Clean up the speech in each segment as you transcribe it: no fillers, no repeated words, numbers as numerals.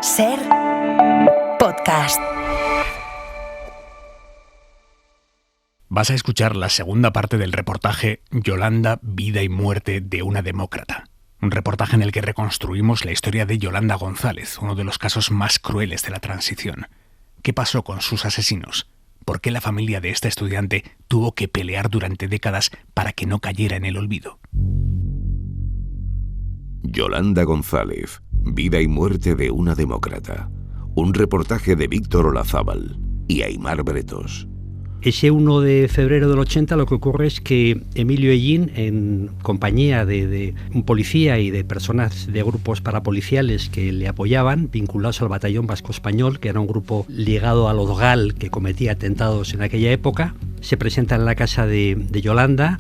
Ser podcast. Vas a escuchar la segunda parte del reportaje Yolanda, vida y muerte de una demócrata. Un reportaje en el que reconstruimos la historia de Yolanda González, uno de los casos más crueles de la transición. ¿Qué pasó con sus asesinos? ¿Por qué la familia de esta estudiante tuvo que pelear durante décadas para que no cayera en el olvido? Yolanda González, vida y muerte de una demócrata. Un reportaje de Víctor Olazábal y Aimar Bretos. Ese 1 de febrero del 80 lo que ocurre es que Emilio Hellín, en compañía de un policía y de personas de grupos parapoliciales que le apoyaban, vinculados al Batallón Vasco Español, que era un grupo ligado a los GAL que cometía atentados en aquella época, se presenta en la casa de Yolanda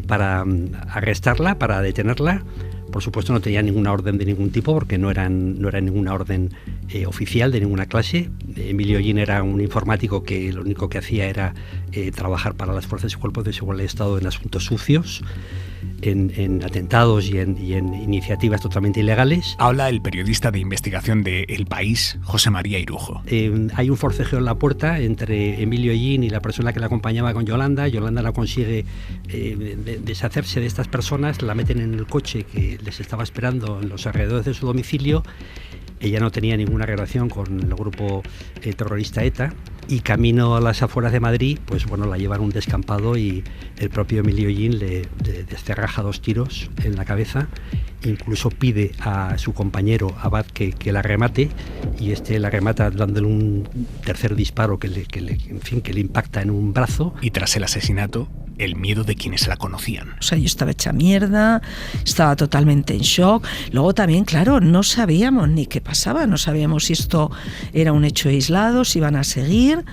para arrestarla, para detenerla. Por supuesto no tenía ninguna orden de ningún tipo porque no era ninguna orden oficial de ninguna clase. Emilio Hellín era un informático que lo único que hacía era trabajar para las fuerzas y cuerpos de seguridad del Estado en asuntos sucios, en atentados y en iniciativas totalmente ilegales. Habla el periodista de investigación de El País, José María Irujo. Hay un forcejeo en la puerta entre Emilio Hellín y la persona que la acompañaba con Yolanda. Yolanda no consigue deshacerse de estas personas, la meten en el coche que les estaba esperando en los alrededores de su domicilio. Ella no tenía ninguna relación con el grupo terrorista ETA y camino a las afueras de Madrid, pues bueno, la llevan a un descampado y el propio Emilio Hellín le descerraja 2 tiros en la cabeza. Incluso pide a su compañero Abad que la remate y la remata dándole un tercer disparo que le impacta en un brazo. Y tras el asesinato, el miedo de quienes la conocían. O sea, yo estaba hecha mierda, estaba totalmente en shock. Luego también, claro, no sabíamos ni qué pasaba, no sabíamos si esto era un hecho aislado, si iban a seguir,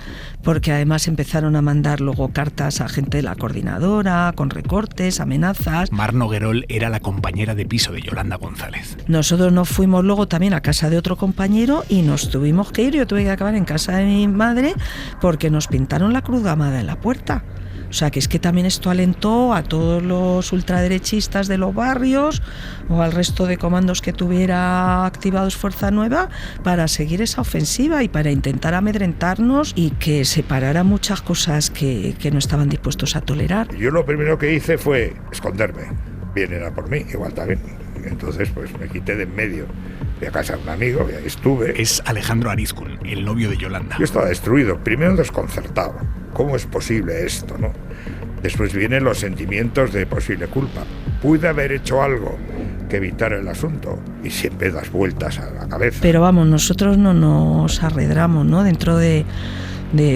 porque además empezaron a mandar luego cartas a gente de la coordinadora, con recortes, amenazas. Mar Noguerol era la compañera de piso de Yolanda González. Nosotros nos fuimos luego también a casa de otro compañero y nos tuvimos que ir. Yo tuve que acabar en casa de mi madre porque nos pintaron la cruz gamada en la puerta. O sea, que es que también esto alentó a todos los ultraderechistas de los barrios o al resto de comandos que tuviera activados Fuerza Nueva para seguir esa ofensiva y para intentar amedrentarnos y que separara muchas cosas que no estaban dispuestos a tolerar. Yo lo primero que hice fue esconderme. Vienen a por mí, igual también. Entonces pues me quité de en medio. Fui a casa de un amigo y ahí estuve. Es Alejandro Arizcún, el novio de Yolanda. Yo estaba destruido, primero desconcertado. ¿Cómo es posible esto, no? Después vienen los sentimientos de posible culpa. Pude haber hecho algo que evitara el asunto y siempre das vueltas a la cabeza. Pero vamos, nosotros no nos arredramos, ¿no? Dentro de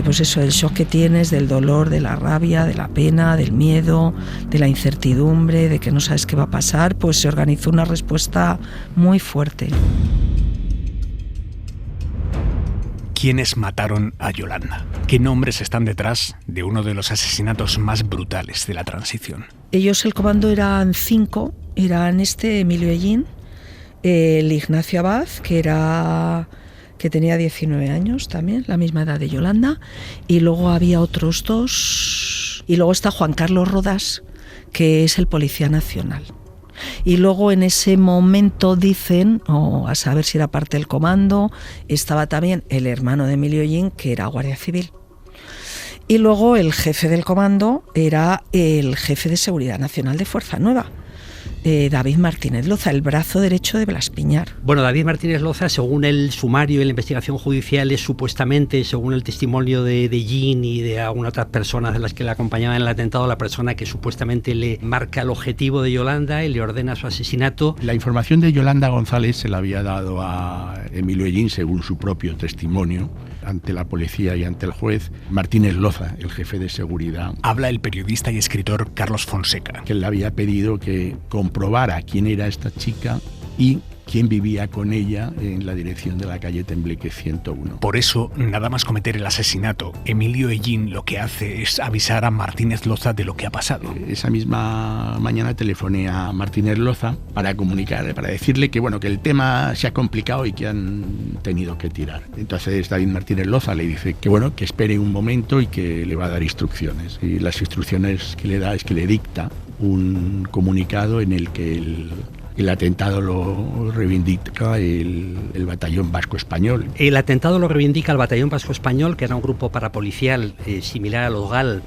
pues eso, el shock que tienes, del dolor, de la rabia, de la pena, del miedo, de la incertidumbre, de que no sabes qué va a pasar, pues se organizó una respuesta muy fuerte. ¿Quiénes mataron a Yolanda? ¿Qué nombres están detrás de uno de los asesinatos más brutales de la transición? Ellos, el comando, eran 5. Eran Emilio Hellín, el Ignacio Abad, que tenía 19 años también, la misma edad de Yolanda, y luego había otros 2. Y luego está Juan Carlos Rodas, que es el Policía Nacional. Y luego en ese momento dicen, a saber si era parte del comando, estaba también el hermano de Emilio Hellín, que era guardia civil. Y luego el jefe del comando era el jefe de Seguridad Nacional de Fuerza Nueva, David Martínez Loza, el brazo derecho de Blas Piñar. Bueno, David Martínez Loza, según el sumario y la investigación judicial, es supuestamente, según el testimonio de Hellín y de algunas otras personas de las que le acompañaban en el atentado, la persona que supuestamente le marca el objetivo de Yolanda y le ordena su asesinato. La información de Yolanda González se la había dado a Emilio Hellín, según su propio testimonio, ante la policía y ante el juez, Martínez Loza, el jefe de seguridad. Habla el periodista y escritor Carlos Fonseca. Que le había pedido que comprobara quién era esta chica y quién vivía con ella en la dirección de la calle Tembleque 101. Por eso, nada más cometer el asesinato, Emilio Hellín lo que hace es avisar a Martínez Loza de lo que ha pasado. Esa misma mañana telefoné a Martínez Loza para comunicarle, para decirle que bueno, que el tema se ha complicado y que han tenido que tirar. Entonces David Martínez Loza le dice que bueno, que espere un momento y que le va a dar instrucciones. Y las instrucciones que le da es que le dicta un comunicado en el que él El atentado lo reivindica el Batallón Vasco Español. El atentado lo reivindica el Batallón Vasco Español, que era un grupo parapolicial similar a los GAL,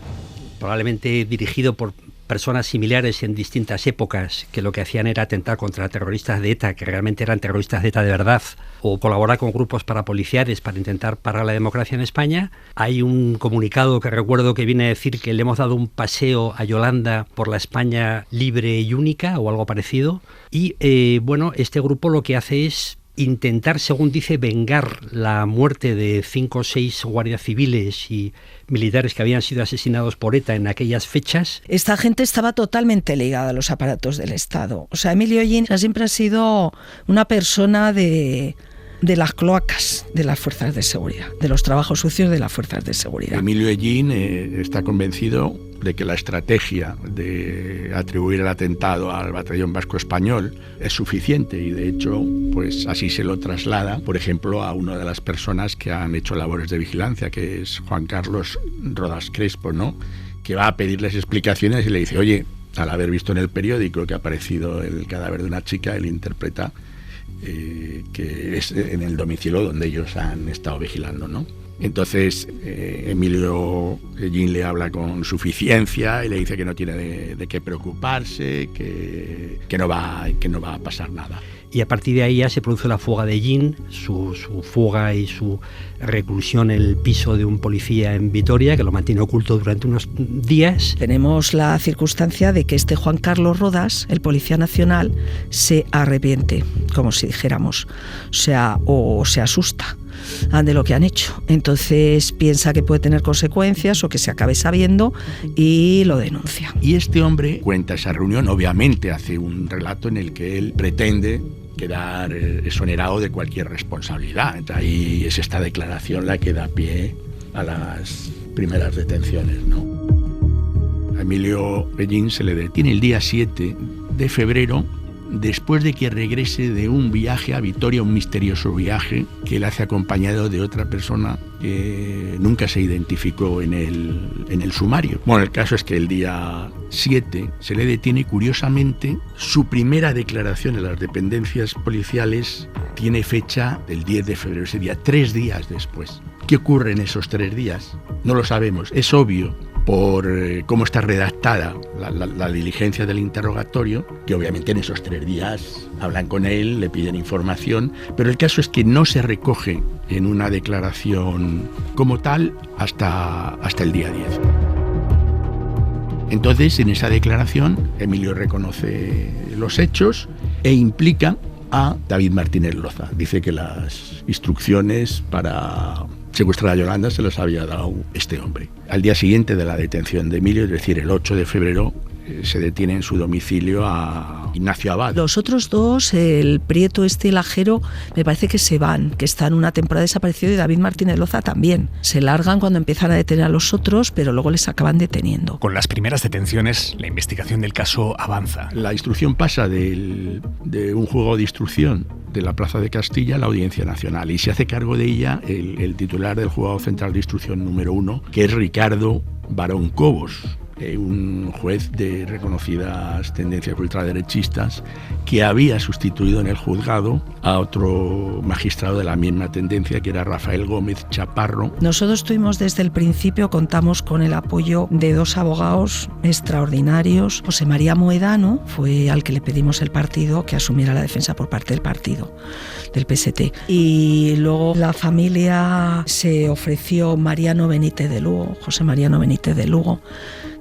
probablemente dirigido por personas similares en distintas épocas, que lo que hacían era atentar contra terroristas de ETA, que realmente eran terroristas de ETA de verdad, o colaborar con grupos parapoliciales para intentar parar la democracia en España. Hay un comunicado que recuerdo que viene a decir que le hemos dado un paseo a Yolanda por la España libre y única, o algo parecido. Y este grupo lo que hace es intentar, según dice, vengar la muerte de 5 o 6 guardias civiles y militares que habían sido asesinados por ETA en aquellas fechas. Esta gente estaba totalmente ligada a los aparatos del Estado. O sea, Emilio Hellín siempre ha sido una persona de las cloacas de las fuerzas de seguridad, de los trabajos sucios de las fuerzas de seguridad. Emilio Hellín está convencido de que la estrategia de atribuir el atentado al Batallón Vasco Español es suficiente y de hecho pues así se lo traslada, por ejemplo, a una de las personas que han hecho labores de vigilancia, que es Juan Carlos Rodas Crespo, ¿no?, que va a pedirles explicaciones y le dice: oye, al haber visto en el periódico que ha aparecido el cadáver de una chica, él interpreta que es en el domicilio donde ellos han estado vigilando, ¿no? Entonces Emilio Hellín le habla con suficiencia y le dice que no tiene de qué preocuparse, que no va a pasar nada. Y a partir de ahí ya se produce la fuga de Hellín, su fuga y su reclusión en el piso de un policía en Vitoria, que lo mantiene oculto durante unos días. Tenemos la circunstancia de que este Juan Carlos Rodas, el policía nacional, se arrepiente, como si dijéramos, o se asusta de lo que han hecho. Entonces piensa que puede tener consecuencias o que se acabe sabiendo y lo denuncia. Y este hombre cuenta esa reunión, obviamente hace un relato en el que él pretende quedar exonerado de cualquier responsabilidad. Entonces, ahí es esta declaración la que da pie a las primeras detenciones, ¿no? A Emilio Hellín se le detiene el día 7 de febrero después de que regrese de un viaje a Vitoria, un misterioso viaje que él hace acompañado de otra persona que nunca se identificó en el sumario. Bueno, el caso es que el día 7 se le detiene. Curiosamente, su primera declaración en las dependencias policiales tiene fecha del 10 de febrero, ese día, 3 días después. ¿Qué ocurre en esos 3 días? No lo sabemos. Es obvio por cómo está redactada la diligencia del interrogatorio, que obviamente en esos 3 días hablan con él, le piden información, pero el caso es que no se recoge en una declaración como tal hasta el día 10. Entonces, en esa declaración, Emilio reconoce los hechos e implica a David Martínez Loza. Dice que las instrucciones para secuestrar a Yolanda se las había dado este hombre. Al día siguiente de la detención de Emilio, es decir, el 8 de febrero, se detiene en su domicilio a Ignacio Abad. Los otros dos, el Prieto y el Ajero, me parece que se van, que están una temporada desaparecidos, y David Martínez Loza también. Se largan cuando empiezan a detener a los otros, pero luego les acaban deteniendo. Con las primeras detenciones, la investigación del caso avanza. La instrucción pasa de un juzgado de instrucción de la Plaza de Castilla a la Audiencia Nacional y se hace cargo de ella el titular del Juzgado Central de Instrucción número 1, que es Ricardo Barón Cobos, un juez de reconocidas tendencias ultraderechistas que había sustituido en el juzgado a otro magistrado de la misma tendencia, que era Rafael Gómez Chaparro. Nosotros tuvimos desde el principio, contamos con el apoyo de 2 abogados extraordinarios. José María Moedano fue al que le pedimos el partido que asumiera la defensa por parte del partido, del PST. Y luego la familia se ofreció Mariano Benítez de Lugo, José Mariano Benítez de Lugo,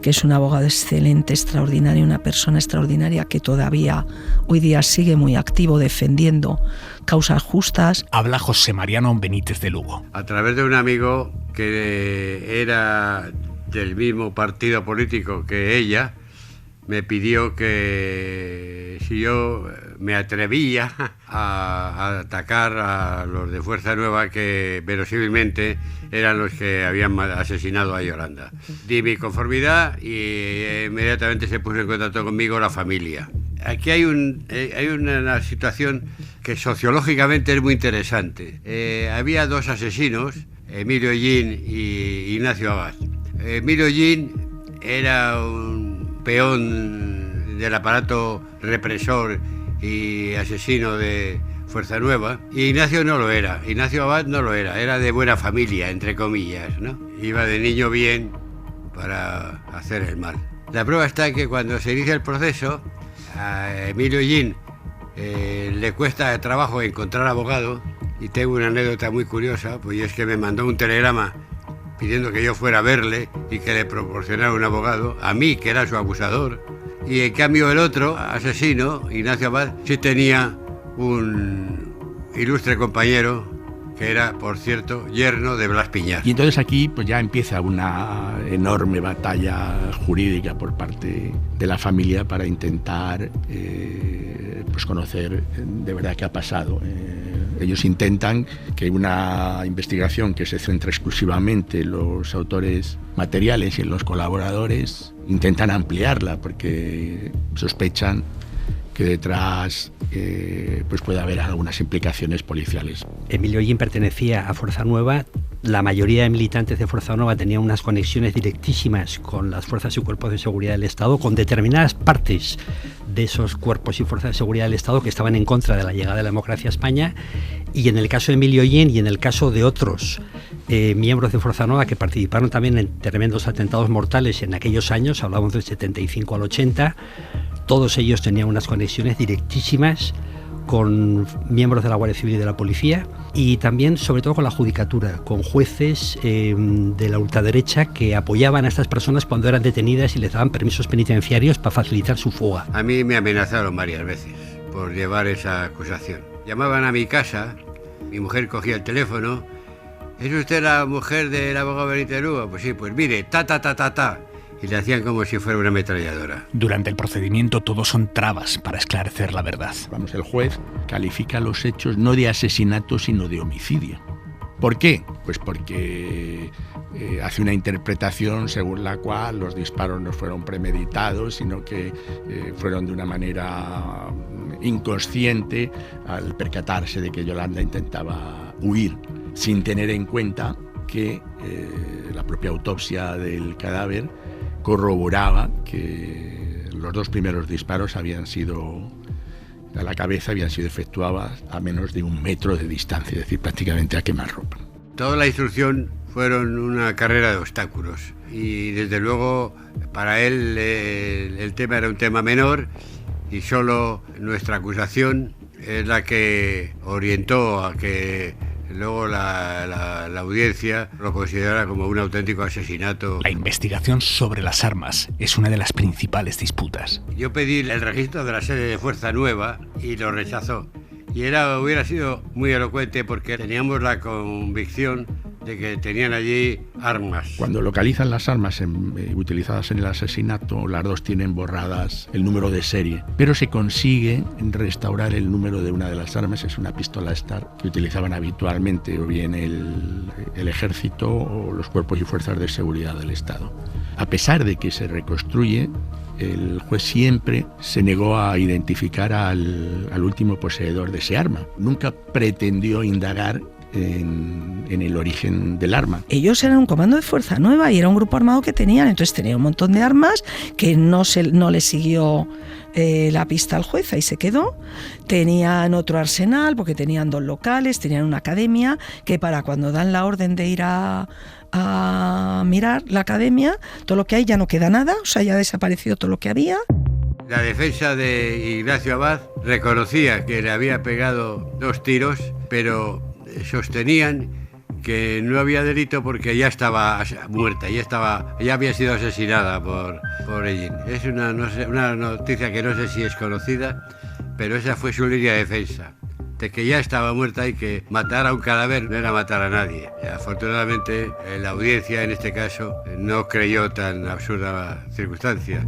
que es un abogado excelente, extraordinario, una persona extraordinaria que todavía hoy día sigue muy activo defendiendo causas justas. Habla José Mariano Benítez de Lugo. A través de un amigo que era del mismo partido político que ella, me pidió que si yo me atrevía a atacar a los de Fuerza Nueva, que verosímilmente eran los que habían asesinado a Yolanda. Di mi conformidad y inmediatamente se puso en contacto conmigo la familia. Aquí hay una situación que sociológicamente es muy interesante. Había 2 asesinos, Emilio Hellín y Ignacio Abad. Emilio Hellín era un peón del aparato represor y asesino de Fuerza Nueva. Y Ignacio no lo era, Ignacio Abad no lo era de buena familia, entre comillas, ¿no? Iba de niño bien para hacer el mal. La prueba está en que cuando se inicia el proceso, a Emilio Hellín le cuesta trabajo encontrar abogado, y tengo una anécdota muy curiosa, pues es que me mandó un telegrama pidiendo que yo fuera a verle y que le proporcionara un abogado, a mí, que era su acusador, y en cambio el otro, asesino, Ignacio Abad, sí tenía un ilustre compañero que era, por cierto, yerno de Blas Piñar. Y entonces aquí pues ya empieza una enorme batalla jurídica por parte de la familia para intentar pues conocer de verdad qué ha pasado. Ellos intentan que una investigación que se centre exclusivamente en los autores materiales y en los colaboradores, intentan ampliarla porque sospechan que detrás pues puede haber algunas implicaciones policiales. Emilio Hellín pertenecía a Fuerza Nueva. La mayoría de militantes de Fuerza Nueva tenían unas conexiones directísimas con las fuerzas y cuerpos de seguridad del Estado, con determinadas partes de esos cuerpos y fuerzas de seguridad del Estado que estaban en contra de la llegada de la democracia a España. Y en el caso de Emilio Hellín y en el caso de otros miembros de Fuerza Nueva que participaron también en tremendos atentados mortales en aquellos años, hablamos del 75 al 80, todos ellos tenían unas conexiones directísimas con miembros de la Guardia Civil y de la Policía, y también, sobre todo, con la judicatura, con jueces de la ultraderecha que apoyaban a estas personas cuando eran detenidas y les daban permisos penitenciarios para facilitar su fuga. A mí me amenazaron varias veces por llevar esa acusación. Llamaban a mi casa, mi mujer cogía el teléfono. ¿Es usted la mujer del abogado Benítez Lugo? Pues sí, pues mire, ta. Y le hacían como si fuera una ametralladora. Durante el procedimiento todos son trabas para esclarecer la verdad. Vamos, el juez califica los hechos no de asesinato sino de homicidio. ¿Por qué? Pues porque hace una interpretación según la cual los disparos no fueron premeditados, sino que fueron de una manera inconsciente al percatarse de que Yolanda intentaba huir, sin tener en cuenta que la propia autopsia del cadáver corroboraba que los dos primeros disparos a la cabeza habían sido efectuados a menos de 1 metro de distancia, es decir, prácticamente a quemarropa. Toda la instrucción fueron una carrera de obstáculos y desde luego para él el tema era un tema menor y solo nuestra acusación es la que orientó a que luego la audiencia lo considerara como un auténtico asesinato. La investigación sobre las armas es una de las principales disputas. Yo pedí el registro de la sede de Fuerza Nueva y lo rechazó. Y hubiera sido muy elocuente porque teníamos la convicción de que tenían allí armas. Cuando localizan las armas utilizadas en el asesinato, las dos tienen borradas el número de serie, pero se consigue restaurar el número de una de las armas. Es una pistola Star que utilizaban habitualmente o bien el ejército o los cuerpos y fuerzas de seguridad del Estado. A pesar de que se reconstruye, el juez siempre se negó a identificar al último poseedor de ese arma. Nunca pretendió indagar en el origen del arma. Ellos eran un comando de Fuerza Nueva y era un grupo armado que tenían, entonces tenía un montón de armas que no le siguió la pista al juez, ahí se quedó. Tenían otro arsenal porque tenían 2 locales, tenían una academia que para cuando dan la orden de ir a mirar la academia, todo lo que hay ya no queda nada, o sea, ya ha desaparecido todo lo que había. La defensa de Ignacio Abad reconocía que le había pegado 2 tiros, pero sostenían que no había delito porque ya estaba muerta, ya había sido asesinada por Hellín. Es una noticia que no sé si es conocida, pero esa fue su línea de defensa, de que ya estaba muerta y que matar a un cadáver no era matar a nadie. Afortunadamente, la audiencia en este caso no creyó tan absurda circunstancia.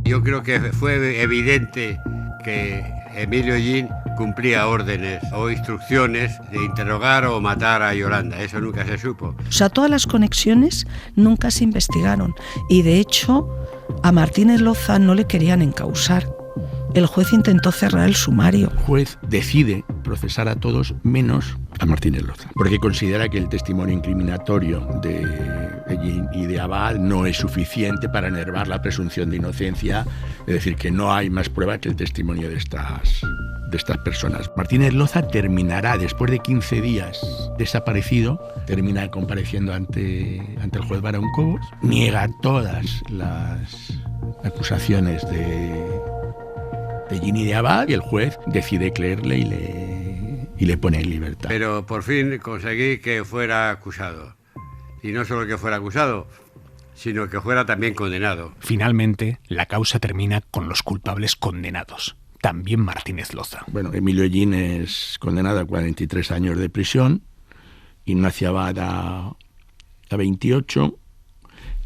Yo creo que fue evidente que Emilio Hellín cumplía órdenes o instrucciones de interrogar o matar a Yolanda. Eso nunca se supo. O sea, todas las conexiones nunca se investigaron. Y de hecho, a Martínez Loza no le querían encausar. El juez intentó cerrar el sumario. El juez decide procesar a todos menos a Martínez Loza, porque considera que el testimonio incriminatorio de Ellín y de Abad no es suficiente para enervar la presunción de inocencia, es decir, que no hay más prueba que el testimonio de estas personas. Martínez Loza terminará, después de 15 días desaparecido, termina compareciendo ante el juez Barón Cobos, niega todas las acusaciones de Ellín y de Abad, y el juez decide creerle y le pone en libertad. Pero por fin conseguí que fuera acusado. Y no solo que fuera acusado, sino que fuera también condenado. Finalmente, la causa termina con los culpables condenados. También Martínez Loza. Bueno, Emilio Ellín es condenado a 43 años de prisión, Ignacio Abad a 28,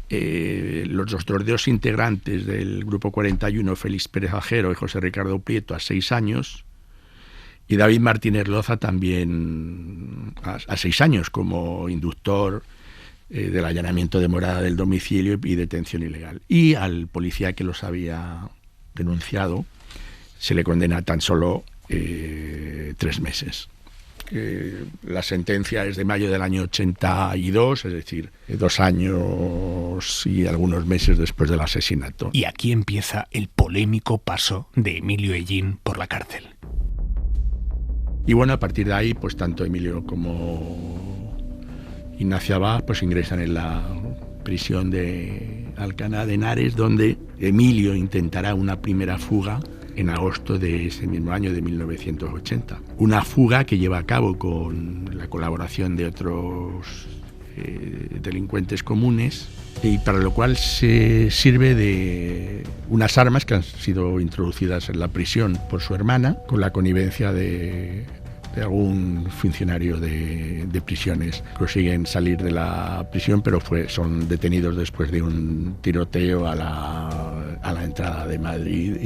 los otros dos integrantes del Grupo 41, Félix Pérez Ajero y José Ricardo Prieto, a 6 años, y David Martínez Loza también a 6 años como inductor del allanamiento de morada del domicilio y detención ilegal. Y al policía que los había denunciado se le condena tan solo 3 meses. La sentencia es de mayo del año 82, es decir, 2 años y algunos meses después del asesinato. Y aquí empieza el polémico paso de Emilio Ellín por la cárcel. Y bueno, a partir de ahí, pues tanto Emilio como Ignacio Abad pues ingresan en la prisión de Alcalá de Henares, donde Emilio intentará una primera fuga en agosto de ese mismo año de 1980. Una fuga que lleva a cabo con la colaboración de otros delincuentes comunes, y para lo cual se sirve de unas armas que han sido introducidas en la prisión por su hermana, con la connivencia de algún funcionario de prisiones. Consiguen salir de la prisión, pero son detenidos después de un tiroteo a la entrada de Madrid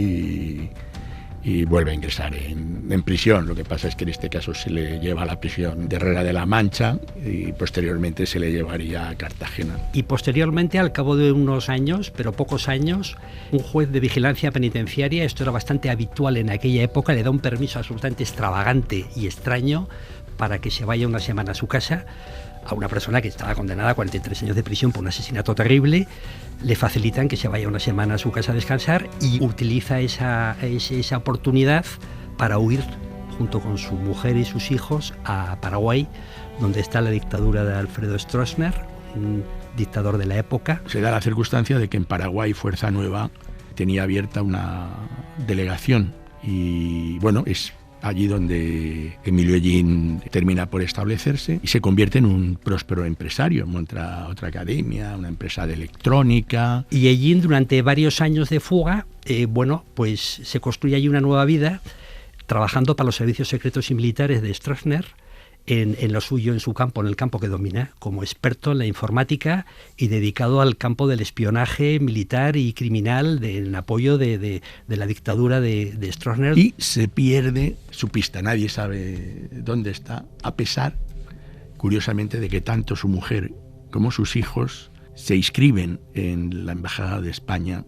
y vuelve a ingresar en prisión. Lo que pasa es que en este caso se le lleva a la prisión de Herrera de la Mancha y posteriormente se le llevaría a Cartagena. Y posteriormente, al cabo de unos años, pero pocos años, un juez de vigilancia penitenciaria, esto era bastante habitual en aquella época, le da un permiso absolutamente extravagante y extraño para que se vaya una semana a su casa a una persona que estaba condenada a 43 años de prisión por un asesinato terrible. Le facilitan que se vaya una semana a su casa a descansar y utiliza esa oportunidad para huir junto con su mujer y sus hijos a Paraguay, donde está la dictadura de Alfredo Stroessner, un dictador de la época. Se da la circunstancia de que en Paraguay Fuerza Nueva tenía abierta una delegación y bueno, es allí donde Emilio Ellín termina por establecerse y se convierte en un próspero empresario. Monta otra academia, una empresa de electrónica. Y Ellín, durante varios años de fuga, pues se construye allí una nueva vida, trabajando para los servicios secretos y militares de Stroessner, en lo suyo, en su campo, en el campo que domina, como experto en la informática y dedicado al campo del espionaje militar y criminal en apoyo de la dictadura de Stroessner. Y se pierde su pista, nadie sabe dónde está, a pesar, curiosamente, de que tanto su mujer como sus hijos se inscriben en la Embajada de España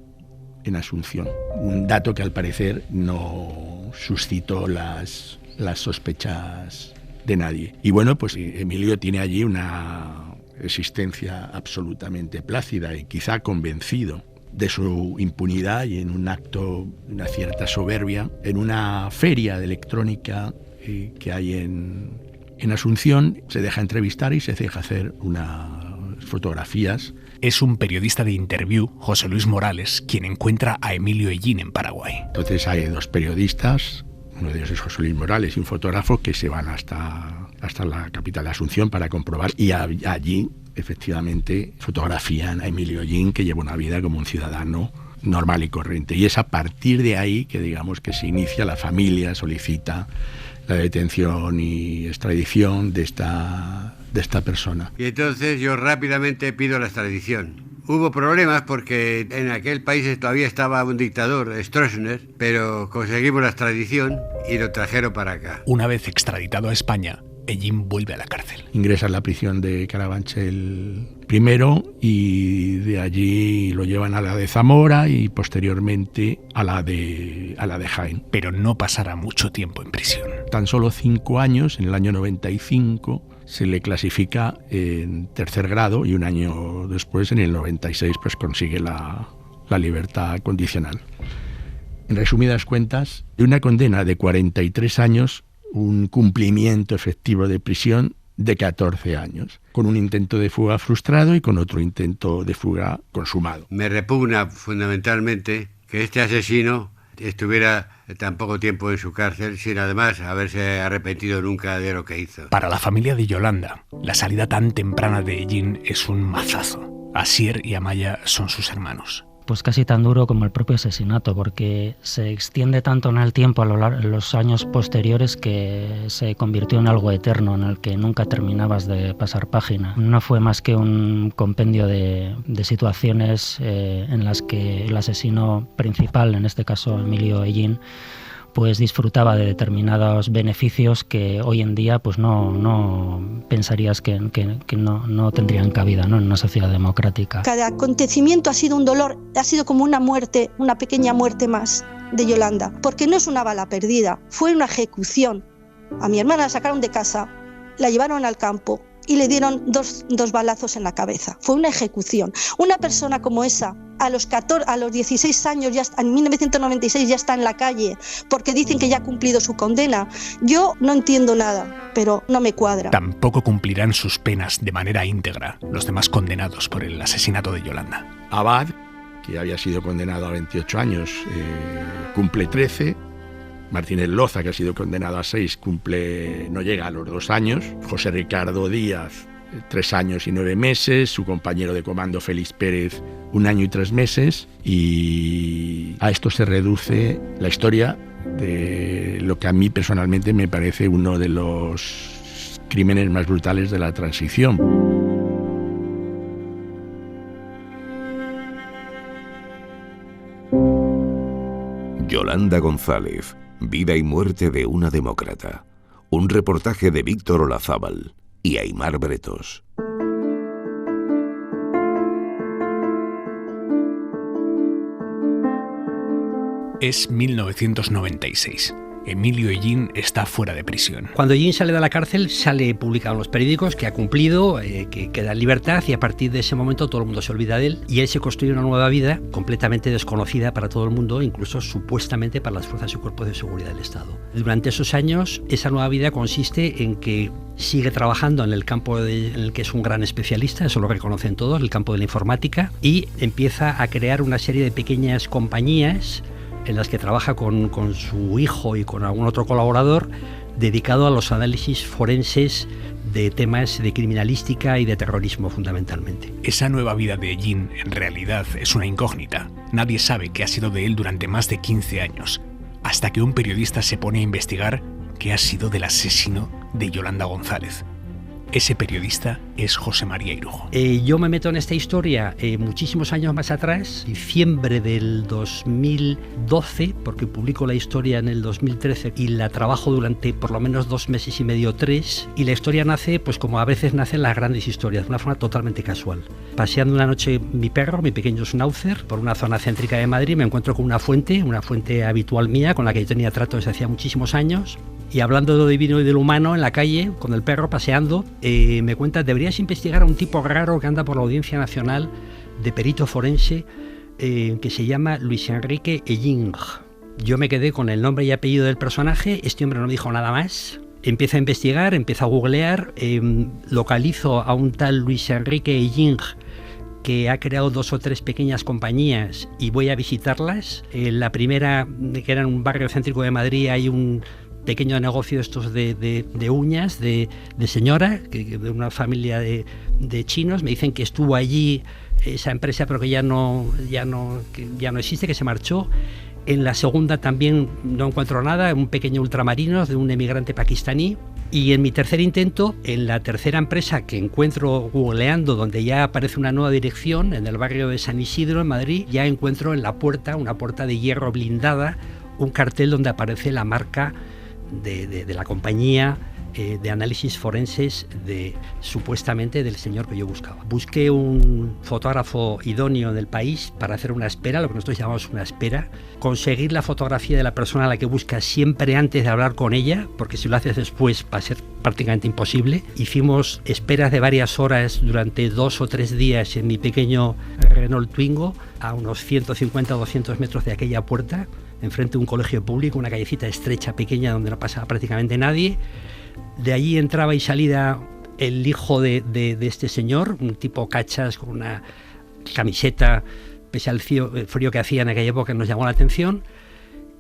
en Asunción. Un dato que al parecer no suscitó las sospechas de nadie. Y bueno, pues Emilio tiene allí una existencia absolutamente plácida y quizá convencido de su impunidad, y en un acto de una cierta soberbia, en una feria de electrónica que hay en Asunción, se deja entrevistar y se deja hacer unas fotografías. Es un periodista de Interview, José Luis Morales, quien encuentra a Emilio Ellín en Paraguay. Entonces hay 2 periodistas, uno de ellos es José Luis Morales y un fotógrafo, que se van hasta la capital de Asunción para comprobar, y allí efectivamente fotografían a Emilio Ellín, que lleva una vida como un ciudadano normal y corriente. Y es a partir de ahí que digamos que se inicia, la familia solicita la detención y extradición de esta persona. Y entonces yo rápidamente pido la extradición. Hubo problemas porque en aquel país todavía estaba un dictador, Stroessner, pero conseguimos la extradición y lo trajeron para acá. Una vez extraditado a España, Ellín vuelve a la cárcel. Ingresa en la prisión de Carabanchel primero y de allí lo llevan a la de Zamora y posteriormente a la de Jaén. Pero no pasará mucho tiempo en prisión. Tan solo 5 años, en el año 95, se le clasifica en tercer grado y un año después, en el 96, pues consigue la libertad condicional. En resumidas cuentas, de una condena de 43 años, un cumplimiento efectivo de prisión de 14 años, con un intento de fuga frustrado y con otro intento de fuga consumado. Me repugna fundamentalmente que este asesino estuviera tan poco tiempo en su cárcel sin además haberse arrepentido nunca de lo que hizo. Para la familia de Yolanda, la salida tan temprana de Ellín es un mazazo. Asier y Amaya son sus hermanos. Pues casi tan duro como el propio asesinato, porque se extiende tanto en el tiempo a lo largo de los años posteriores que se convirtió en algo eterno, en el que nunca terminabas de pasar página. No fue más que un compendio de situaciones en las que el asesino principal, en este caso Emilio Ellín, pues disfrutaba de determinados beneficios que hoy en día pues no pensarías que no tendrían cabida, ¿no?, en una sociedad democrática. Cada acontecimiento ha sido un dolor, ha sido como una muerte, una pequeña muerte más de Yolanda, porque no es una bala perdida, fue una ejecución. A mi hermana la sacaron de casa, la llevaron al campo y le dieron dos balazos en la cabeza. Fue una ejecución. Una persona como esa, a los 16 años, en 1996 ya está en la calle porque dicen que ya ha cumplido su condena. Yo no entiendo nada, pero no me cuadra. Tampoco cumplirán sus penas de manera íntegra los demás condenados por el asesinato de Yolanda. Abad, que había sido condenado a 28 años, cumple 13. Martínez Loza, que ha sido condenado a 6, no llega a los 2 años. José Ricardo Díaz, 3 años y 9 meses. Su compañero de comando, Félix Pérez, 1 año y 3 meses. Y a esto se reduce la historia de lo que a mí personalmente me parece uno de los crímenes más brutales de la transición. Yolanda González, vida y muerte de una demócrata. Un reportaje de Víctor Olazábal y Aimar Bretos. Es 1996. Emilio Ellín está fuera de prisión. Cuando Ellín sale de la cárcel, sale publicado en los periódicos que ha cumplido, que queda en libertad, y a partir de ese momento todo el mundo se olvida de él y él se construye una nueva vida completamente desconocida para todo el mundo, incluso supuestamente para las fuerzas y cuerpos de seguridad del Estado. Durante esos años, esa nueva vida consiste en que sigue trabajando en el campo en el que es un gran especialista, eso lo reconocen todos, el campo de la informática, y empieza a crear una serie de pequeñas compañías en las que trabaja con su hijo y con algún otro colaborador dedicado a los análisis forenses de temas de criminalística y de terrorismo fundamentalmente. Esa nueva vida de Ellín en realidad es una incógnita. Nadie sabe qué ha sido de él durante más de 15 años, hasta que un periodista se pone a investigar qué ha sido del asesino de Yolanda González. Ese periodista es José María Irujo. Yo me meto en esta historia muchísimos años más atrás, diciembre del 2012, porque publico la historia en el 2013 y la trabajo durante por lo menos 2 meses y medio, 3, y la historia nace, pues como a veces nacen las grandes historias, de una forma totalmente casual. Paseando una noche mi perro, mi pequeño schnauzer, por una zona céntrica de Madrid, me encuentro con una fuente habitual mía, con la que yo tenía trato desde hacía muchísimos años. Y hablando de lo divino y de lo humano en la calle, con el perro paseando, me cuenta, deberías investigar a un tipo raro que anda por la Audiencia Nacional de perito forense que se llama Luis Enrique Ellín. Yo me quedé con el nombre y apellido del personaje, este hombre no dijo nada más. Empiezo a investigar, empiezo a googlear, localizo a un tal Luis Enrique Ellín que ha creado 2 o 3 pequeñas compañías y voy a visitarlas. La primera, que era en un barrio céntrico de Madrid, hay un pequeño negocio estos de uñas de señora, de una familia de chinos. Me dicen que estuvo allí esa empresa, pero que ya no existe, que se marchó. En la segunda también no encuentro nada, un pequeño ultramarino de un emigrante pakistaní. Y en mi tercer intento, en la tercera empresa que encuentro googleando, donde ya aparece una nueva dirección, en el barrio de San Isidro, en Madrid, ya encuentro en la puerta, una puerta de hierro blindada, un cartel donde aparece la marca de la compañía de análisis forenses supuestamente del señor que yo buscaba. Busqué un fotógrafo idóneo en el país para hacer una espera, lo que nosotros llamamos una espera, conseguir la fotografía de la persona a la que buscas siempre antes de hablar con ella, porque si lo haces después va a ser prácticamente imposible. Hicimos esperas de varias horas durante 2 o 3 días en mi pequeño Renault Twingo, a unos 150 o 200 metros de aquella puerta, enfrente de un colegio público, una callecita estrecha, pequeña, donde no pasaba prácticamente nadie. De allí entraba y salía el hijo de este señor, un tipo cachas con una camiseta, pese al frío que hacía en aquella época, nos llamó la atención.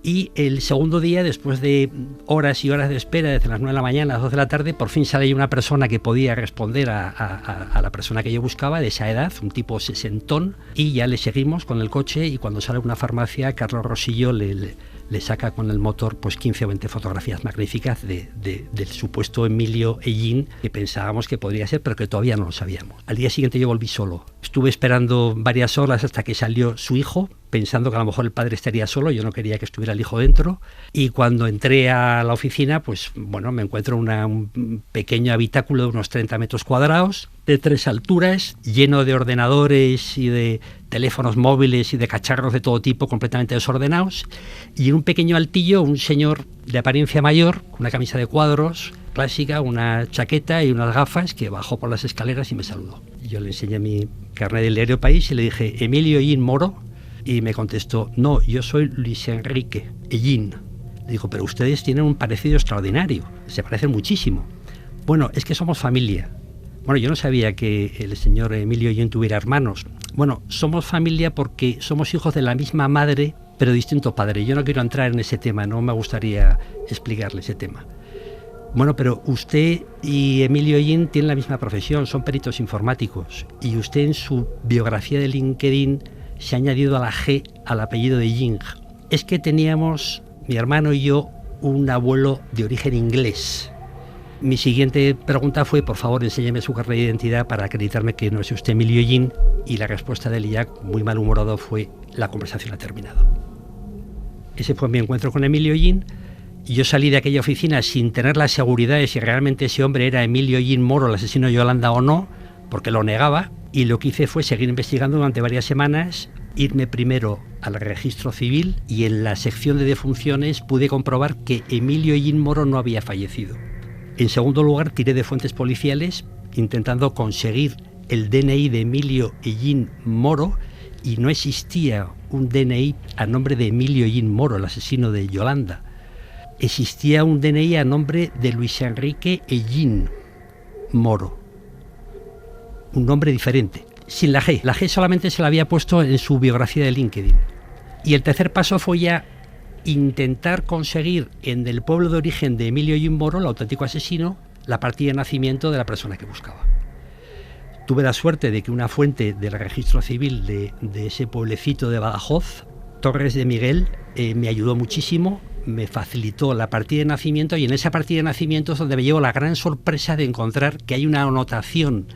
Y el segundo día, después de horas y horas de espera, desde las 9 de la mañana a las 2 de la tarde, por fin sale una persona que podía responder a la persona que yo buscaba, de esa edad, un tipo sesentón, y ya le seguimos con el coche, y cuando sale a una farmacia, Carlos Rosillo le saca con el motor pues 15 o 20 fotografías magníficas del supuesto Emilio Hellín, que pensábamos que podría ser, pero que todavía no lo sabíamos. Al día siguiente yo volví solo. Estuve esperando varias horas hasta que salió su hijo, pensando que a lo mejor el padre estaría solo. Yo no quería que estuviera el hijo dentro, y cuando entré a la oficina, pues bueno, me encuentro un pequeño habitáculo de unos 30 metros cuadrados, de 3 alturas, lleno de ordenadores y de teléfonos móviles y de cacharros de todo tipo completamente desordenados, y en un pequeño altillo un señor de apariencia mayor, con una camisa de cuadros clásica, una chaqueta y unas gafas, que bajó por las escaleras y me saludó. Yo le enseñé mi carnet del diario País y le dije: ¿Emilio Hellín Moro? Y me contestó: no, yo soy Luis Enrique Hellín. Le digo: pero ustedes tienen un parecido extraordinario, se parecen muchísimo. Bueno, es que somos familia. Bueno, yo no sabía que el señor Emilio Hellín tuviera hermanos. Bueno, somos familia porque somos hijos de la misma madre, pero distinto padre. Yo no quiero entrar en ese tema, no me gustaría explicarle ese tema. Bueno, pero usted y Emilio Hellín tienen la misma profesión, son peritos informáticos, y usted en su biografía de LinkedIn se ha añadido a la G al apellido de Hellín. Es que teníamos, mi hermano y yo, un abuelo de origen inglés. Mi siguiente pregunta fue: por favor, enséñeme su carnet de identidad para acreditarme que no es usted Emilio Hellín, y la respuesta de él, ya muy malhumorado, fue: la conversación ha terminado. Ese fue mi encuentro con Emilio Hellín, y yo salí de aquella oficina sin tener la seguridad de si realmente ese hombre era Emilio Hellín Moro, el asesino de Yolanda, o no, porque lo negaba, y lo que hice fue seguir investigando durante varias semanas, irme primero al registro civil, y en la sección de defunciones pude comprobar que Emilio Hellín Moro no había fallecido. En segundo lugar, tiré de fuentes policiales intentando conseguir el DNI de Emilio Hellín Moro, y no existía un DNI a nombre de Emilio Hellín Moro, el asesino de Yolanda. Existía un DNI a nombre de Luis Enrique Hellín Moro, un nombre diferente, sin la G. La G solamente se la había puesto en su biografía de LinkedIn. Y el tercer paso fue ya intentar conseguir en el pueblo de origen de Emilio Hellín Moro, el auténtico asesino, la partida de nacimiento de la persona que buscaba. Tuve la suerte de que una fuente del registro civil de ese pueblecito de Badajoz, Torres de Miguel, me ayudó muchísimo, me facilitó la partida de nacimiento, y en esa partida de nacimiento es donde me llevo la gran sorpresa de encontrar que hay una anotación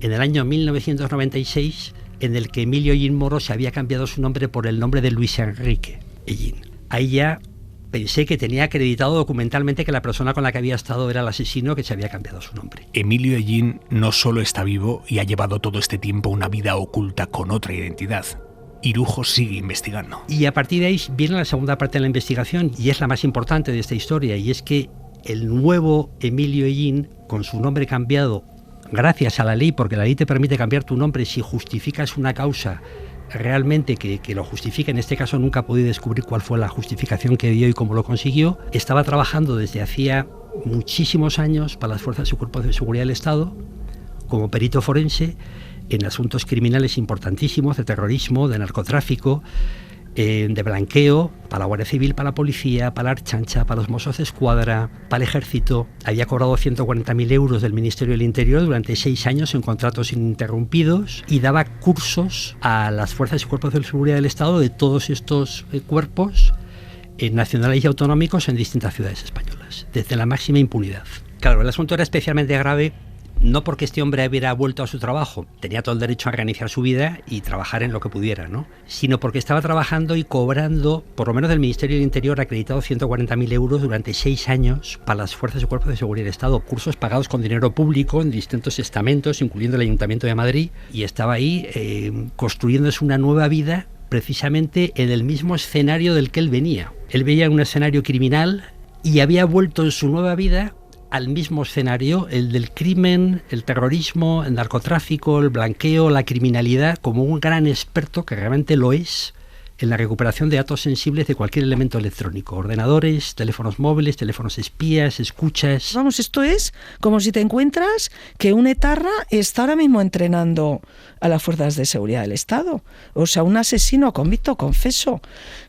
en el año 1996 en el que Emilio Hellín Moro se había cambiado su nombre por el nombre de Luis Enrique Hellín. Ahí ya pensé que tenía acreditado documentalmente que la persona con la que había estado era el asesino, que se había cambiado su nombre. Emilio Hellín no solo está vivo y ha llevado todo este tiempo una vida oculta con otra identidad. Irujo sigue investigando. Y a partir de ahí viene la segunda parte de la investigación, y es la más importante de esta historia, y es que el nuevo Emilio Hellín, con su nombre cambiado gracias a la ley, porque la ley te permite cambiar tu nombre si justificas una causa realmente que lo justifique. En este caso nunca pude descubrir cuál fue la justificación que dio y cómo lo consiguió. Estaba trabajando desde hacía muchísimos años para las fuerzas y cuerpos de seguridad del Estado como perito forense en asuntos criminales importantísimos de terrorismo, de narcotráfico, de blanqueo, para la Guardia Civil, para la Policía, para la Archancha, para los Mossos de Escuadra, para el Ejército. Había cobrado 140.000 euros del Ministerio del Interior durante 6 años en contratos ininterrumpidos, y daba cursos a las fuerzas y cuerpos de seguridad del Estado de todos estos cuerpos nacionales y autonómicos en distintas ciudades españolas, desde la máxima impunidad. Claro, el asunto era especialmente grave no porque este hombre hubiera vuelto a su trabajo, tenía todo el derecho a reiniciar su vida y trabajar en lo que pudiera, ¿no? Sino porque estaba trabajando y cobrando, por lo menos del Ministerio del Interior, acreditado 140.000 euros durante 6 años para las fuerzas y cuerpos de seguridad del Estado, cursos pagados con dinero público en distintos estamentos, incluyendo el Ayuntamiento de Madrid, y estaba ahí construyéndose una nueva vida precisamente en el mismo escenario del que él venía. Él veía un escenario criminal y había vuelto en su nueva vida al mismo escenario, el del crimen, el terrorismo, el narcotráfico, el blanqueo, la criminalidad, como un gran experto, que realmente lo es, en la recuperación de datos sensibles de cualquier elemento electrónico, ordenadores, teléfonos móviles, teléfonos espías, escuchas. Vamos, esto es como si te encuentras que un etarra está ahora mismo entrenando a las fuerzas de seguridad del Estado. O sea, un asesino convicto, confeso,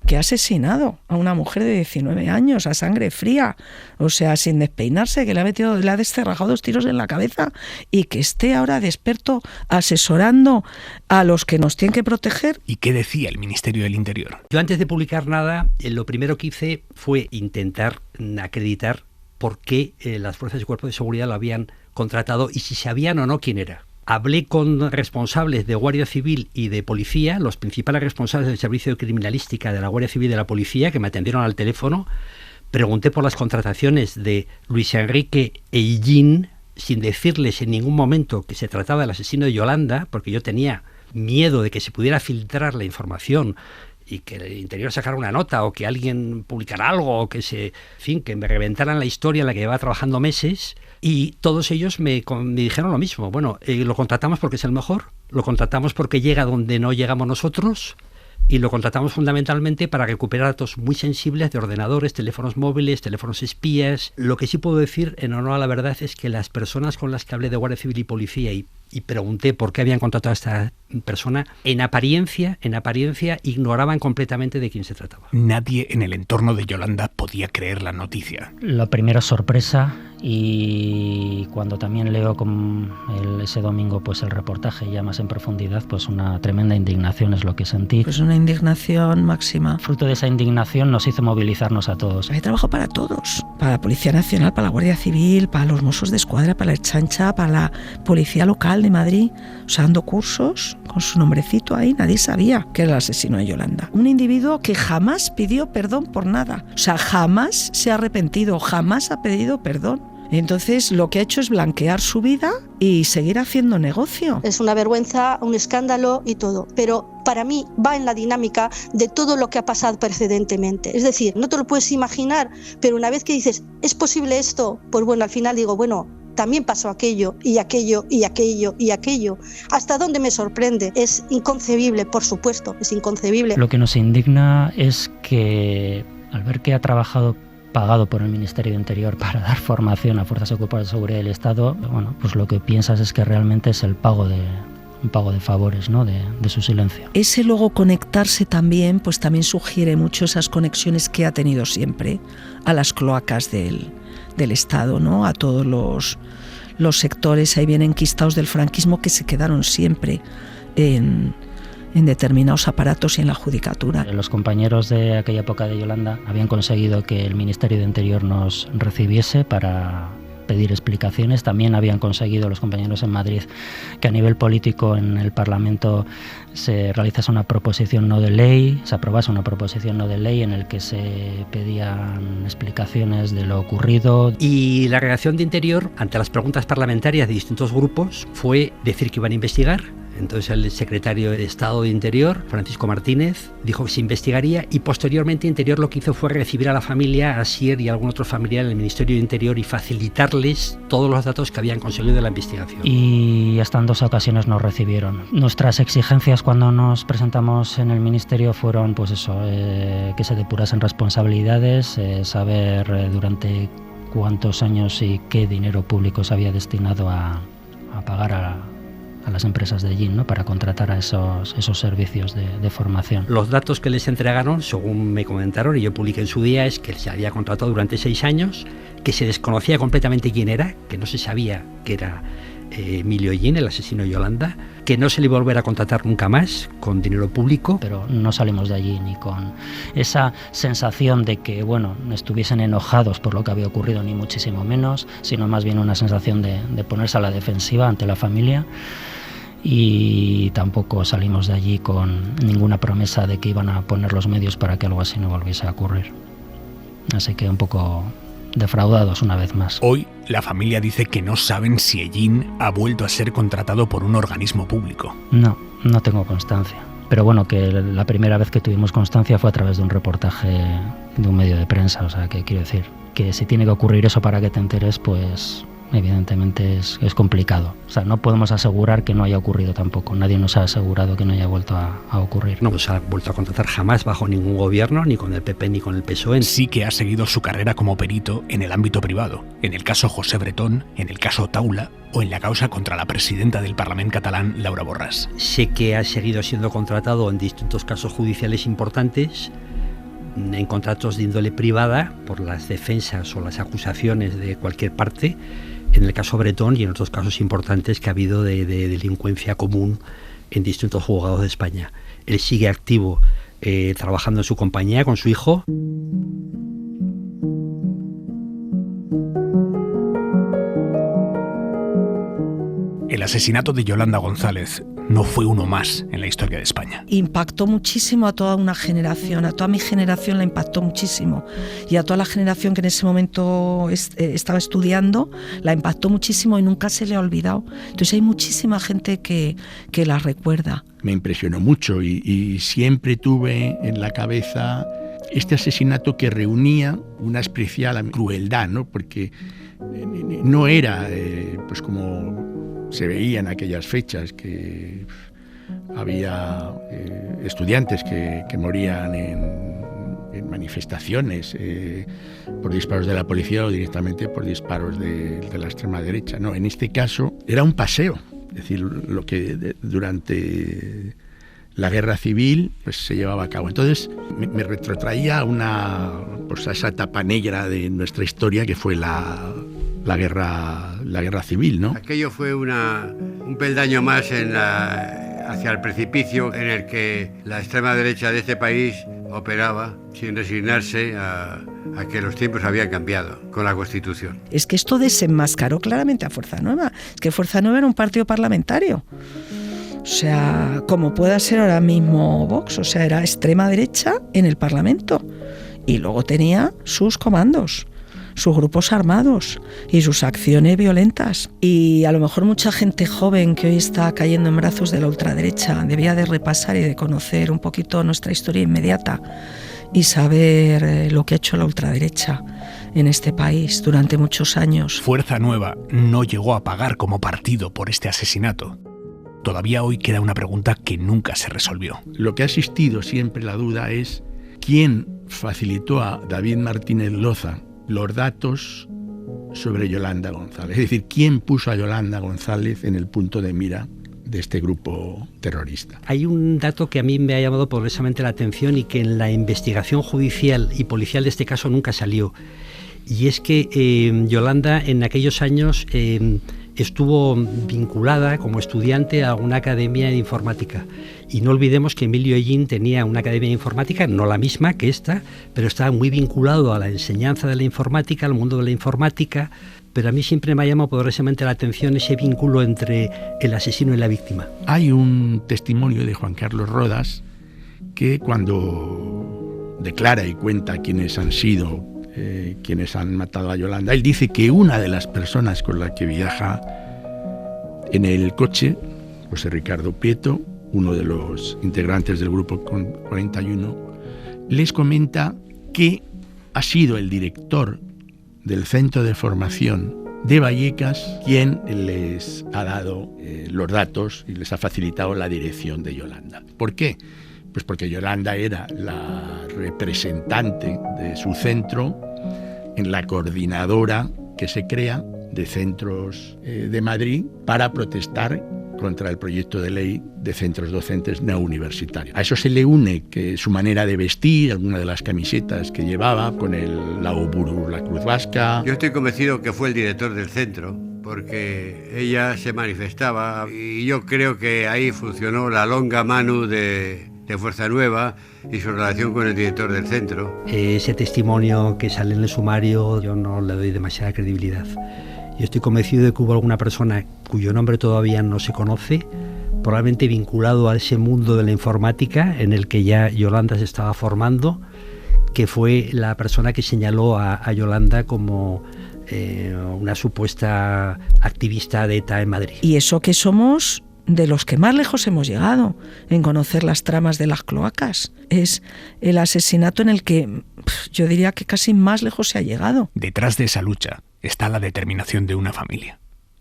que ha asesinado a una mujer de 19 años a sangre fría, o sea, sin despeinarse, que le ha descerrajado 2 tiros en la cabeza, y que esté ahora de experto asesorando a los que nos tienen que proteger. ¿Y qué decía el Ministerio del Interior? Yo, antes de publicar nada, lo primero que hice fue intentar acreditar por qué las fuerzas y cuerpos de seguridad lo habían contratado y si sabían o no quién era. Hablé con responsables de Guardia Civil y de Policía, los principales responsables del Servicio de Criminalística de la Guardia Civil y de la Policía, que me atendieron al teléfono. Pregunté por las contrataciones de Luis Enrique e Illín, sin decirles en ningún momento que se trataba del asesino de Yolanda, porque yo tenía miedo de que se pudiera filtrar la información y que el Interior sacara una nota o que alguien publicara algo o que que me reventaran la historia en la que llevaba trabajando meses. Y todos ellos me dijeron lo mismo. Bueno, lo contratamos porque es el mejor, lo contratamos porque llega donde no llegamos nosotros y lo contratamos fundamentalmente para recuperar datos muy sensibles de ordenadores, teléfonos móviles, teléfonos espías. Lo que sí puedo decir, en honor a la verdad, es que las personas con las que hablé de Guardia Civil y Policía y pregunté por qué habían contratado a esta persona, en apariencia ignoraban completamente de quién se trataba. Nadie en el entorno de Yolanda podía creer la noticia. Lo primero, sorpresa, y cuando también leo ese domingo pues el reportaje ya más en profundidad, pues una tremenda indignación es lo que sentí. Pues una indignación máxima. Fruto de esa indignación nos hizo movilizarnos a todos. Hay trabajo para todos, para la Policía Nacional, para la Guardia Civil, para los Mossos de Escuadra, para la Ertzaintza, para la Policía Local de Madrid, o sea, dando cursos con su nombrecito ahí. Nadie sabía que era el asesino de Yolanda. Un individuo que jamás pidió perdón por nada, o sea, jamás se ha arrepentido, jamás ha pedido perdón. Entonces lo que ha hecho es blanquear su vida y seguir haciendo negocio. Es una vergüenza, un escándalo y todo, pero para mí va en la dinámica de todo lo que ha pasado precedentemente. Es decir, no te lo puedes imaginar, pero una vez que dices, ¿es posible esto? Pues bueno, al final digo, bueno, también pasó aquello y aquello y aquello y aquello. ¿Hasta dónde me sorprende? Es inconcebible, por supuesto, es inconcebible. Lo que nos indigna es que al ver que ha trabajado pagado por el Ministerio de Interior para dar formación a fuerzas y cuerpos de seguridad del Estado, bueno, pues lo que piensas es que realmente es un pago de favores, ¿no? de su silencio. Ese luego conectarse también, pues también sugiere mucho esas conexiones que ha tenido siempre a las cloacas del Estado, ¿no? A todos los sectores ahí bien enquistados del franquismo que se quedaron siempre en determinados aparatos y en la judicatura. Los compañeros de aquella época de Yolanda habían conseguido que el Ministerio de Interior nos recibiese para pedir explicaciones. También habían conseguido los compañeros en Madrid que a nivel político en el Parlamento se realizase una proposición no de ley, se aprobase una proposición no de ley en el que se pedían explicaciones de lo ocurrido. Y la reacción de Interior ante las preguntas parlamentarias de distintos grupos fue decir que iban a investigar. Entonces el secretario de Estado de Interior, Francisco Martínez, dijo que se investigaría y posteriormente Interior lo que hizo fue recibir a la familia, a Asier y a algún otro familiar en el Ministerio de Interior y facilitarles todos los datos que habían conseguido de la investigación. Y hasta en 2 ocasiones nos recibieron. Nuestras exigencias cuando nos presentamos en el Ministerio fueron pues eso, que se depurasen responsabilidades, saber durante cuántos años y qué dinero público se había destinado a pagar a las empresas de Illín, ¿no? Para contratar a esos servicios de formación. Los datos que les entregaron, según me comentaron y yo publiqué en su día, es que se había contratado durante 6 años, que se desconocía completamente quién era, que no se sabía que era Emilio Hellín, el asesino de Yolanda, que no se le iba a volver a contratar nunca más con dinero público. Pero no salimos de allí ni con esa sensación de que, bueno, estuviesen enojados por lo que había ocurrido, ni muchísimo menos, sino más bien una sensación de ponerse a la defensiva ante la familia. Y tampoco salimos de allí con ninguna promesa de que iban a poner los medios para que algo así no volviese a ocurrir. Así que un poco defraudados una vez más. Hoy la familia dice que no saben si Hellín ha vuelto a ser contratado por un organismo público. No tengo constancia. Pero bueno, que la primera vez que tuvimos constancia fue a través de un reportaje de un medio de prensa. O sea, que quiero decir que si tiene que ocurrir eso para que te enteres, pues evidentemente es complicado. O sea, no podemos asegurar que no haya ocurrido tampoco. Nadie nos ha asegurado que no haya vuelto a ocurrir. No se ha vuelto a contratar jamás bajo ningún gobierno, ni con el PP ni con el PSOE. Sí que ha seguido su carrera como perito en el ámbito privado, en el caso José Bretón, en el caso Taula o en la causa contra la presidenta del Parlamento catalán, Laura Borràs. Sé que ha seguido siendo contratado en distintos casos judiciales importantes, en contratos de índole privada, por las defensas o las acusaciones de cualquier parte, en el caso Bretón y en otros casos importantes que ha habido de delincuencia común en distintos juzgados de España. Él sigue activo, trabajando en su compañía con su hijo. El asesinato de Yolanda González no fue uno más en la historia de España. Impactó muchísimo a toda una generación, a toda mi generación la impactó muchísimo, y a toda la generación que en ese momento estaba estudiando la impactó muchísimo y nunca se le ha olvidado. Entonces hay muchísima gente que la recuerda. Me impresionó mucho y siempre tuve en la cabeza este asesinato que reunía una especial crueldad, ¿no? Porque no era pues como se veía en aquellas fechas, que había estudiantes que morían en manifestaciones por disparos de la policía o directamente por disparos de la extrema derecha. No, en este caso era un paseo, es decir, lo que durante la guerra civil pues se llevaba a cabo. Entonces me retrotraía a esa etapa negra de nuestra historia que fue la guerra civil, ¿no? Aquello fue un peldaño más hacia el precipicio en el que la extrema derecha de este país operaba sin resignarse a que los tiempos habían cambiado con la Constitución. Es que esto desenmascaró claramente a Fuerza Nueva. Es que Fuerza Nueva era un partido parlamentario. O sea, como pueda ser ahora mismo Vox, o sea, era extrema derecha en el Parlamento. Y luego tenía sus comandos, sus grupos armados y sus acciones violentas. Y a lo mejor mucha gente joven que hoy está cayendo en brazos de la ultraderecha debía de repasar y de conocer un poquito nuestra historia inmediata y saber lo que ha hecho la ultraderecha en este país durante muchos años. Fuerza Nueva no llegó a pagar como partido por este asesinato. Todavía hoy queda una pregunta que nunca se resolvió. Lo que ha existido siempre la duda es quién facilitó a David Martínez Loza los datos sobre Yolanda González. Es decir, quién puso a Yolanda González en el punto de mira de este grupo terrorista. Hay un dato que a mí me ha llamado poderosamente la atención y que en la investigación judicial y policial de este caso nunca salió. Y es que Yolanda en aquellos años estuvo vinculada como estudiante a una academia de informática. Y no olvidemos que Emilio Hellín tenía una academia de informática, no la misma que esta, pero estaba muy vinculado a la enseñanza de la informática, al mundo de la informática. Pero a mí siempre me ha llamado poderosamente la atención ese vínculo entre el asesino y la víctima. Hay un testimonio de Juan Carlos Rodas que cuando declara y cuenta quiénes han sido quienes han matado a Yolanda, él dice que una de las personas con la que viaja en el coche, José Ricardo Prieto, uno de los integrantes del grupo 41, les comenta que ha sido el director del centro de formación de Vallecas quien les ha dado los datos y les ha facilitado la dirección de Yolanda. ¿Por qué? Pues porque Yolanda era la representante de su centro en la coordinadora que se crea de centros de Madrid para protestar contra el proyecto de ley de centros docentes no universitarios. A eso se le une que su manera de vestir, alguna de las camisetas que llevaba con la Oburu, la Cruz Vasca. Yo estoy convencido que fue el director del centro porque ella se manifestaba y yo creo que ahí funcionó la longa mano de Fuerza Nueva y su relación con el director del centro. Ese testimonio que sale en el sumario yo no le doy demasiada credibilidad. Yo estoy convencido de que hubo alguna persona cuyo nombre todavía no se conoce, probablemente vinculado a ese mundo de la informática en el que ya Yolanda se estaba formando, que fue la persona que señaló a Yolanda como una supuesta activista de ETA en Madrid. Y eso que somos de los que más lejos hemos llegado en conocer las tramas de las cloacas. Es el asesinato en el que yo diría que casi más lejos se ha llegado. Detrás de esa lucha está la determinación de una familia.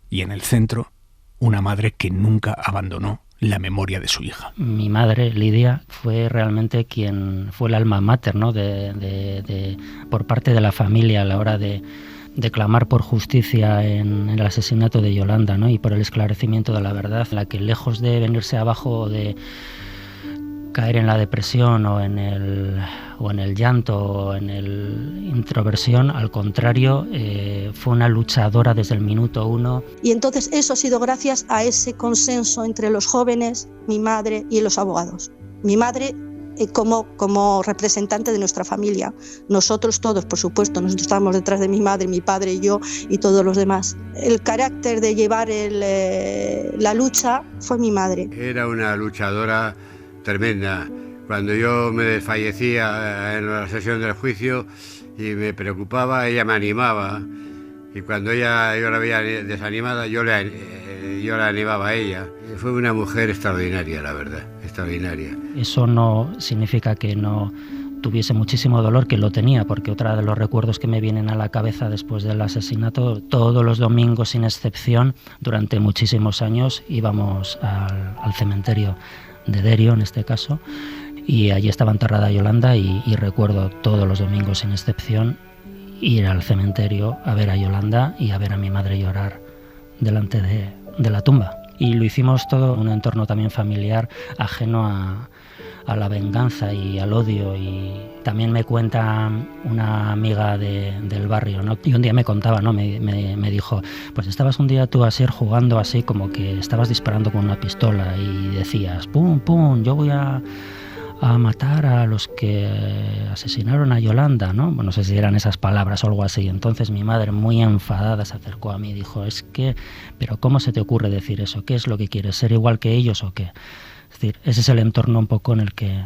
Y en el centro, una madre que nunca abandonó la memoria de su hija. Mi madre, Lidia, fue realmente quien fue el alma mater, ¿no? Por parte de la familia a la hora de clamar por justicia en el asesinato de Yolanda, ¿no? Y por el esclarecimiento de la verdad, la que lejos de venirse abajo o de caer en la depresión o en el llanto o en la introversión, al contrario, fue una luchadora desde el minuto uno. Y entonces eso ha sido gracias a ese consenso entre los jóvenes, mi madre y los abogados. Mi madre como representante de nuestra familia. Nosotros todos, por supuesto, nosotros estábamos detrás de mi madre, mi padre y yo y todos los demás. El carácter de llevar la lucha fue mi madre. Era una luchadora tremenda. Cuando yo me desfallecía en la sesión del juicio y me preocupaba, ella me animaba. Y cuando yo la veía desanimada, yo la animaba a ella. Fue una mujer extraordinaria, la verdad, extraordinaria. Eso no significa que no tuviese muchísimo dolor, que lo tenía, porque otro de los recuerdos que me vienen a la cabeza después del asesinato, todos los domingos sin excepción, durante muchísimos años, íbamos al cementerio de Derio, en este caso, y allí estaba enterrada Yolanda y recuerdo todos los domingos sin excepción ir al cementerio a ver a Yolanda y a ver a mi madre llorar delante de la tumba. Y lo hicimos todo en un entorno también familiar, ajeno a la venganza y al odio. Y también me cuenta una amiga del barrio, ¿no? Y un día me contaba, ¿no? Me dijo, pues estabas un día tú así jugando así como que estabas disparando con una pistola y decías, pum, pum, yo voy a matar a los que asesinaron a Yolanda, ¿no? Bueno, no sé si eran esas palabras o algo así. Entonces mi madre, muy enfadada, se acercó a mí y dijo, pero ¿cómo se te ocurre decir eso? ¿Qué es lo que quieres? ¿Ser igual que ellos o qué? Es decir, ese es el entorno un poco en el que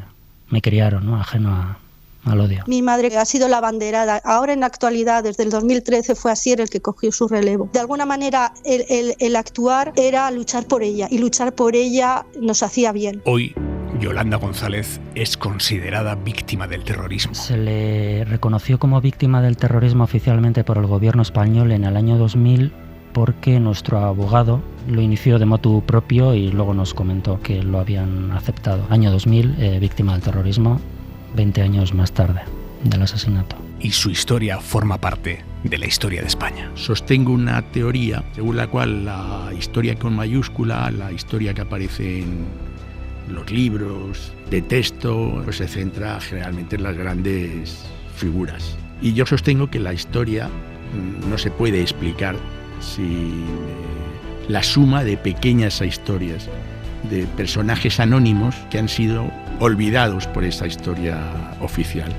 me criaron, ¿no? Ajeno al odio. Mi madre ha sido la abanderada. Ahora en la actualidad, desde el 2013, fue Asier el que cogió su relevo. De alguna manera, el actuar era luchar por ella, y luchar por ella nos hacía bien. Hoy, Yolanda González es considerada víctima del terrorismo. Se le reconoció como víctima del terrorismo oficialmente por el gobierno español en el año 2000 porque nuestro abogado lo inició de motu propio y luego nos comentó que lo habían aceptado. Año 2000, víctima del terrorismo, 20 años más tarde del asesinato. Y su historia forma parte de la historia de España. Sostengo una teoría según la cual la historia con mayúscula, la historia que aparece en los libros de texto, pues se centra generalmente en las grandes figuras. Y yo sostengo que la historia no se puede explicar sin la suma de pequeñas historias, de personajes anónimos que han sido olvidados por esa historia oficial.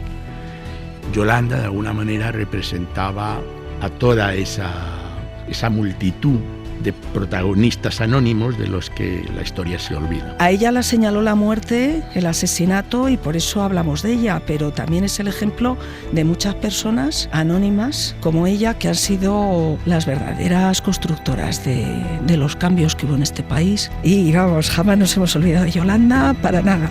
Yolanda, de alguna manera, representaba a toda esa multitud de protagonistas anónimos de los que la historia se olvida. A ella la señaló la muerte, el asesinato, y por eso hablamos de ella, pero también es el ejemplo de muchas personas anónimas como ella que han sido las verdaderas constructoras de los cambios que hubo en este país. Y vamos, jamás nos hemos olvidado de Yolanda, para nada.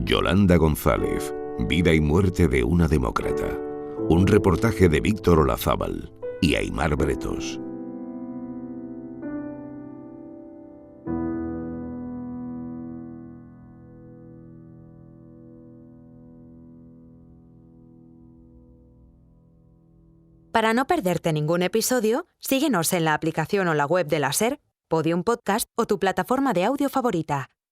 Yolanda González, vida y muerte de una demócrata. Un reportaje de Víctor Olazábal y Aimar Bretos. Para no perderte ningún episodio, síguenos en la aplicación o la web de la SER, Podium Podcast o tu plataforma de audio favorita.